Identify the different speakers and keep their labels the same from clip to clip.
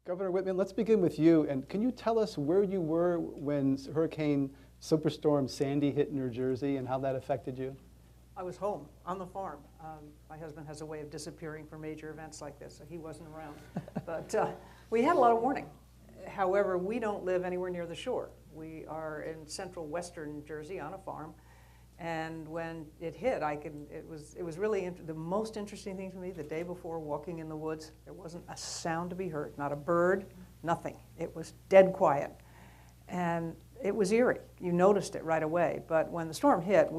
Speaker 1: Governor Whitman, let's begin with you. And can you tell us where you were when Hurricane Superstorm Sandy hit New Jersey and how that affected you?
Speaker 2: I was home on the farm. My husband has a way of disappearing for major events like this, so he wasn't around. But we had a lot of warning. However, we don't live anywhere near the shore. We are in central western Jersey on a farm. And when it hit, it was really the most interesting thing for me the day before, walking in the woods. There wasn't a sound to be heard, not a bird, nothing. It was dead quiet. And it was eerie. You noticed it right away. But when the storm hit,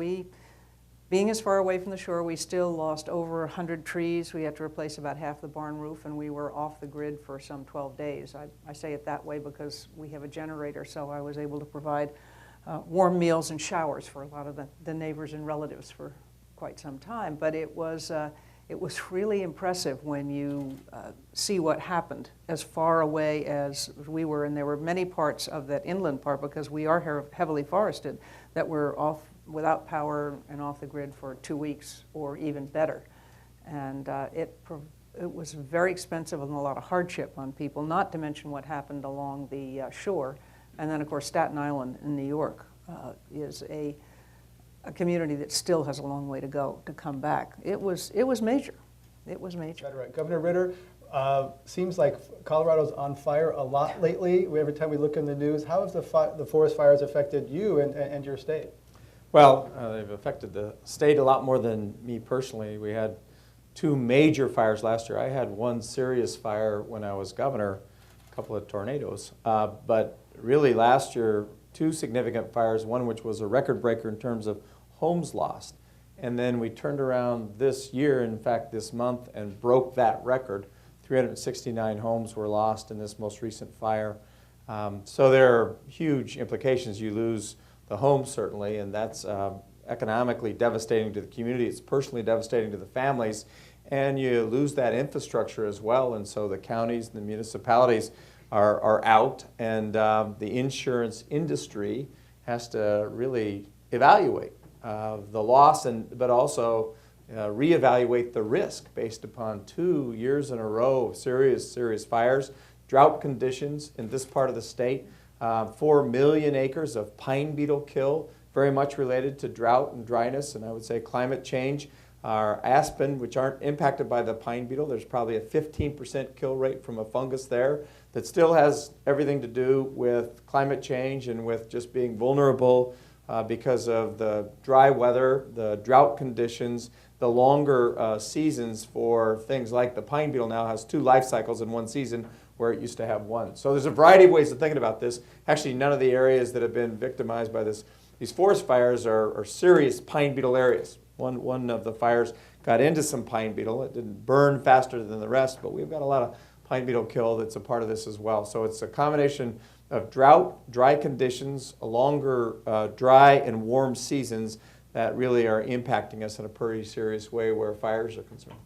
Speaker 2: being as far away from the shore, we still lost over 100 trees. We had to replace about half the barn roof, and we were off the grid for some 12 days. I say it that way because we have a generator, so I was able to provide warm meals and showers for a lot of the neighbors and relatives for quite some time. But it was really impressive when you see what happened as far away as we were. And there were many parts of that inland part, because we are heavily forested, that were off without power and off the grid for 2 weeks or even better. And it was very expensive and a lot of hardship on people, not to mention what happened along the shore. And then, of course, Staten Island in New York is a community that still has a long way to go to come back. It was major. It was major.
Speaker 1: That's right. Governor Ritter, seems like Colorado's on fire a lot lately. Every time we look in the news, how have the forest fires affected you and your state?
Speaker 3: Well, they've affected the state a lot more than me personally. We had 2 major fires last year. I had 1 serious fire when I was governor, a couple of tornadoes. But really last year, 2 significant fires, one which was a record breaker in terms of homes lost. And then we turned around this year, in fact this month, and broke that record. 369 homes were lost in this most recent fire. So there are huge implications. You lose the home, certainly, and that's economically devastating to the community. It's personally devastating to the families. And you lose that infrastructure as well, and so the counties and the municipalities are out, and the insurance industry has to really evaluate the loss, but also reevaluate the risk based upon 2 years in a row of serious fires, drought conditions in this part of the state, 4 million acres of pine beetle kill, very much related to drought and dryness, and I would say climate change. Our aspen, which aren't impacted by the pine beetle, there's probably a 15% kill rate from a fungus there that still has everything to do with climate change and with just being vulnerable because of the dry weather, the drought conditions, the longer seasons for things like the pine beetle now has 2 life cycles in 1 season where it used to have 1. So there's a variety of ways of thinking about this. Actually, none of the areas that have been victimized by these forest fires are serious pine beetle areas. One of the fires got into some pine beetle. It didn't burn faster than the rest, but we've got a lot of pine beetle kill that's a part of this as well. So it's a combination of drought, dry conditions, a longer dry and warm seasons that really are impacting us in a pretty serious way where fires are concerned.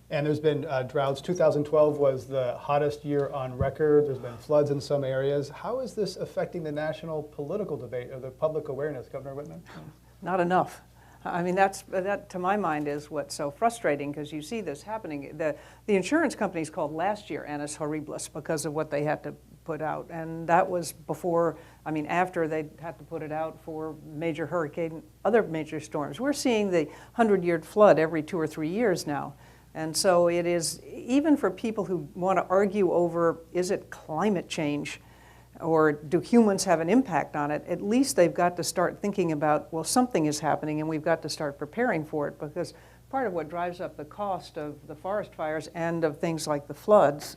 Speaker 1: And there's been droughts. 2012 was the hottest year on record. There's been floods in some areas. How is this affecting the national political debate or the public awareness, Governor Whitman?
Speaker 2: Not enough. I mean, that to my mind is what's so frustrating, because you see this happening. The insurance companies called last year annus horribilis because of what they had to put out, and that was before, I mean, after they had to put it out for major hurricane, other major storms. We're seeing the 100-year flood every 2 or 3 years now. And so it is, even for people who want to argue over, is it climate change or do humans have an impact on it, at least they've got to start thinking about, well, something is happening and we've got to start preparing for it, because part of what drives up the cost of the forest fires and of things like the floods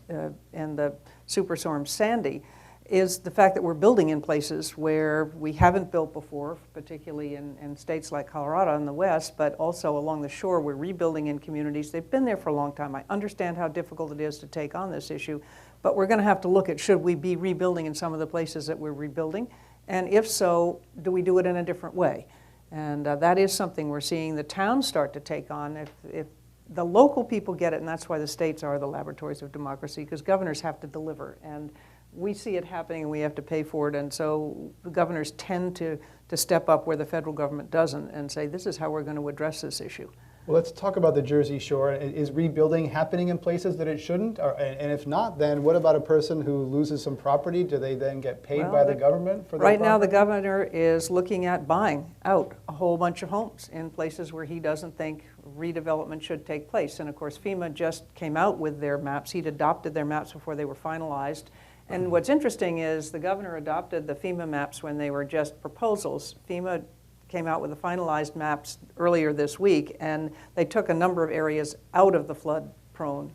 Speaker 2: and the Superstorm Sandy is the fact that we're building in places where we haven't built before, particularly in states like Colorado in the west, but also along the shore. We're rebuilding in communities. They've been there for a long time. I understand how difficult it is to take on this issue, but we're going to have to look at, should we be rebuilding in some of the places that we're rebuilding? And if so, do we do it in a different way? And that is something we're seeing the towns start to take on. If the local people get it, and that's why the states are the laboratories of democracy, because governors have to deliver. And we see it happening and we have to pay for it, and so the governors tend to step up where the federal government doesn't and say, this is how we're going to address this issue.
Speaker 1: Well, let's talk about the Jersey Shore. Is rebuilding happening in places that it shouldn't? And if not, then what about a person who loses some property? Do they then get paid by the government for their
Speaker 2: Right now, the
Speaker 1: property?
Speaker 2: governor is looking at buying out a whole bunch of homes in places where he doesn't think redevelopment should take place. And of course, FEMA just came out with their maps. He'd adopted their maps before they were finalized. And what's interesting is the governor adopted the FEMA maps when they were just proposals. FEMA came out with the finalized maps earlier this week, and they took a number of areas out of the flood-prone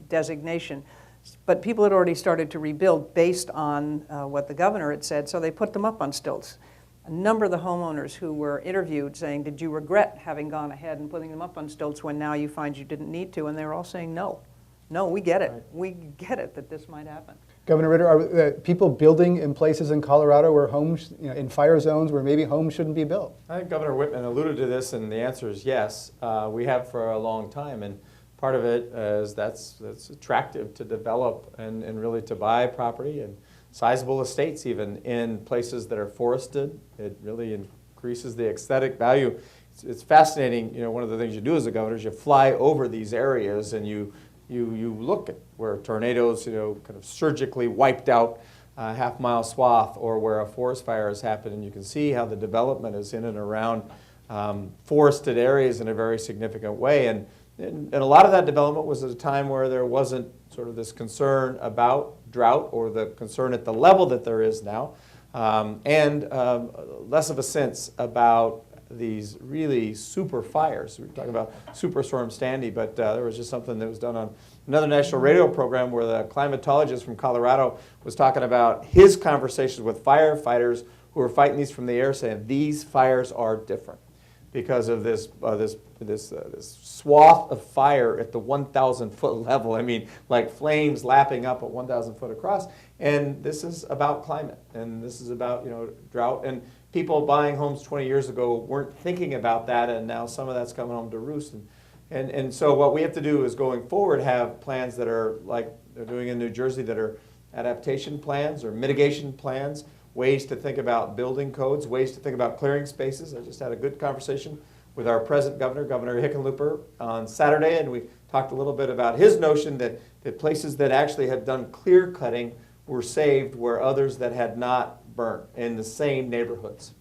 Speaker 2: designation. But people had already started to rebuild based on what the governor had said, so they put them up on stilts. A number of the homeowners who were interviewed saying, did you regret having gone ahead and putting them up on stilts when now you find you didn't need to? And they were all saying, no. No, we get it.
Speaker 3: Right.
Speaker 2: We get it that this might happen.
Speaker 1: Governor Ritter, are people building in places in Colorado where homes, in fire zones where maybe homes shouldn't be built?
Speaker 3: I think Governor Whitman alluded to this, and the answer is yes. We have for a long time, and part of it is that's attractive to develop and really to buy property and sizable estates even in places that are forested. It really increases the aesthetic value. It's fascinating. One of the things you do as a governor is you fly over these areas and you look at where tornadoes, kind of surgically wiped out a half-mile swath, or where a forest fire has happened, and you can see how the development is in and around forested areas in a very significant way. And a lot of that development was at a time where there wasn't sort of this concern about drought or the concern at the level that there is now, and less of a sense about these really super fires. We were talking about Superstorm Sandy, but there was just something that was done on another national radio program where the climatologist from Colorado was talking about his conversations with firefighters who were fighting these from the air, saying these fires are different because of this swath of fire at the 1,000-foot level. I mean, like flames lapping up at 1,000 foot across. And this is about climate, and this is about drought. And people buying homes 20 years ago weren't thinking about that, and now some of that's coming home to roost. And so what we have to do is going forward have plans that are like they're doing in New Jersey that are adaptation plans or mitigation plans, ways to think about building codes, ways to think about clearing spaces. I just had a good conversation with our present governor, Governor Hickenlooper, on Saturday, and we talked a little bit about his notion that places that actually had done clear cutting were saved where others that had not burnt in the same neighborhoods.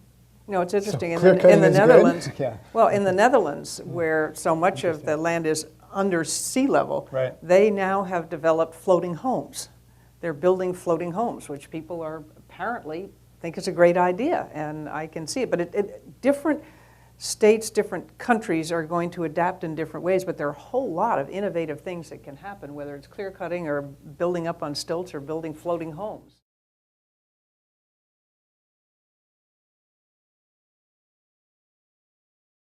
Speaker 2: It's interesting.
Speaker 1: So
Speaker 2: in the Netherlands,
Speaker 1: yeah.
Speaker 2: Well, in the Netherlands, where so much of the land is under sea level,
Speaker 1: right.
Speaker 2: They now have developed floating homes. They're building floating homes, which people are apparently think is a great idea, and I can see it. But different states, different countries are going to adapt in different ways, but there are a whole lot of innovative things that can happen, whether it's clear cutting or building up on stilts or building floating homes.